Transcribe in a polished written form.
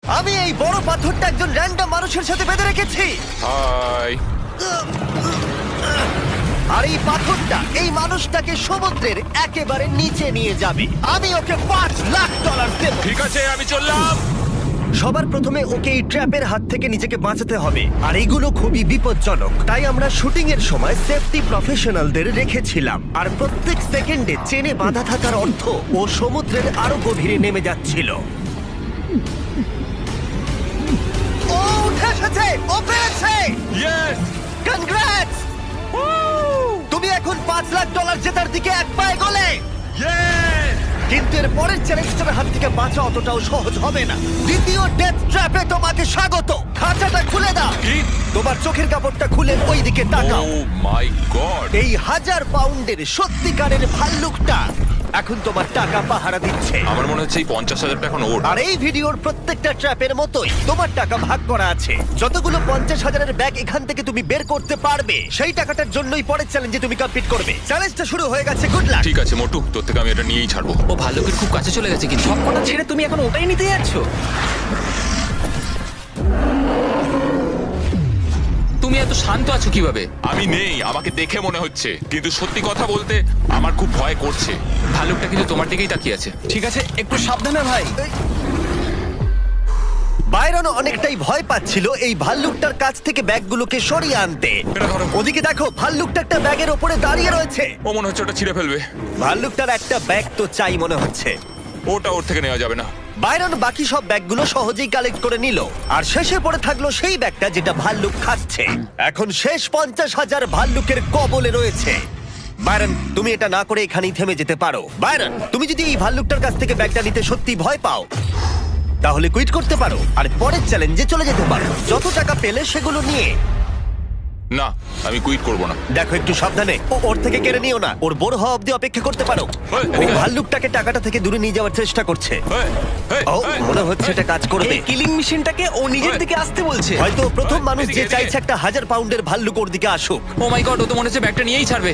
আমি এই বড় পাথরটা একজন র্যান্ডম মানুষের সাথে বেঁধে রেখেছি। হাই। আর এই পাথরটা এই মানুষটাকে সমুদ্রের একেবারে নিচে নিয়ে যাবে। আমি ওকে $5,00,000 দেব। ঠিক আছে, আমি চললাম। সবার প্রথমে ওকে এই ট্র্যাপের হাত থেকে নিজেকে বাঁচাতে হবে, আর এগুলো খুবই বিপজ্জনক। তাই আমরা শুটিং এর সময় সেফটি প্রফেশনালদের রেখেছিলাম। আর প্রত্যেক সেকেন্ডে চেনে বাঁধা থাকার অর্থ ও সমুদ্রের আরো গভীরে নেমে যাচ্ছিল। ও উঠে এসেছে, ও পেরেছে। ইয়েস! কনগ্রাটস! তুমি এখন $5,00,000 জেতার দিকে এক পা এগোলে। ইয়েস! কিন্তু এর পরের চ্যালেঞ্জটার হাত থেকে বাঁচা অতটাও সহজ হবে না। দ্বিতীয় ডেথ ট্র্যাপে তোমাকে স্বাগত। খাঁচাটা খুলে দাও। কি? তোমার চোখের কাপড়টা খুলে ওই দিকে তাকাও। ও মাই গড! এই 1000 পাউন্ডের সত্যিকারের ভাল্লুকটা এখন তোমার টাকা পাহারা দিচ্ছে। আমার মনে হচ্ছে এই 50,000টা এখন ওর। আর এই ভিডিওর প্রত্যেকটা ট্র্যাপের মতোই তোমার টাকা ভাগ করা আছে। যতগুলো 50,000-এর ব্যাগ এখান থেকে তুমি বের করতে পারবে, সেই টাকাটার জন্যই পরের চ্যালেঞ্জে তুমি কমপ্লিট করবে। চ্যালেঞ্জটা শুরু হয়ে গেছে, গুড লাক। ঠিক আছে মোটু, তোর থেকে আমি এটা নিয়েই ছাড়বো। ও ভাল্লুকের খুব কাছে চলে গেছে, কিন্তু সবকটা ছেড়ে তুমি এখন ওটাই নিতে যাচ্ছ? তুমি এত শান্ত আছো কিভাবে? আমি নেই, আমাকে দেখে মনে হচ্ছে, কিন্তু সত্যি কথা বলতে আমার খুব ভয় করছে। ভাল্লুকটা কিন্তু তোমার দিকেই তাকিয়ে আছে। ঠিক আছে, একটু সাবধানে ভাই। বাইরন অনেকটাই ভয় পাচ্ছিল এই ভাল্লুকটার কাছ থেকে ব্যাগগুলোকে সরিয়ে আনতে। এটা ধরো। ওদিকে দেখো, ভাল্লুকটা একটা ব্যাগের ওপরে দাঁড়িয়ে রয়েছে। ও মনে হচ্ছে ওটা ছিঁড়ে ফেলবে। ভাল্লুকটার একটা ব্যাগ তো চাই মনে হচ্ছে। ওটা ওর থেকে নেওয়া যাবে না। বাইরন বাকি সব ব্যাগগুলো সহজেই কালেক্ট করে নিল, আর শেষে পড়ে থাকলো সেই ব্যাগটা যেটা ভাল্লুক খাচ্ছে। এখন শেষ 50,000 ভাল্লুকের কবলে রয়েছে। বাইরন, তুমি এটা না করে এখানেই থেমে যেতে পারো। বাইরন, তুমি যদি এই ভাল্লুকটার কাছ থেকে ব্যাগটা নিতে সত্যি ভয় পাও, তাহলে কুইট করতে পারো আর পরের চ্যালেঞ্জে চলে যেতে পারো। যত টাকা পেলে সেগুলো নিয়ে। না, আমি কুইট করব না। দেখো, একটু সাবধানে, ওর থেকে কেড়ে নিও না। ওর বড় হওয়া অব্দি অপেক্ষা করতে পারো। ওই, ও এদিকে আয়। ভাল্লুকটাকে টাকাটা থেকে দূরে নিয়ে যাওয়ার চেষ্টা করছে। এই, এই, ও, এই, মনে হচ্ছে এটা কাজ করবে। এই কিলিং মেশিনটাকে ও নিজের ওই। দিকে আসতে বলছে। হয়তো ও প্রথম ওই, মানুষ যে এদিকে, চাইছে এদিকে। একটা 1000 পাউন্ডের ভাল্লুক ওর দিকে আসুক। ও মাই গড, ও তো মনে হচ্ছে ব্যাগটা নিয়েই ছাড়বে।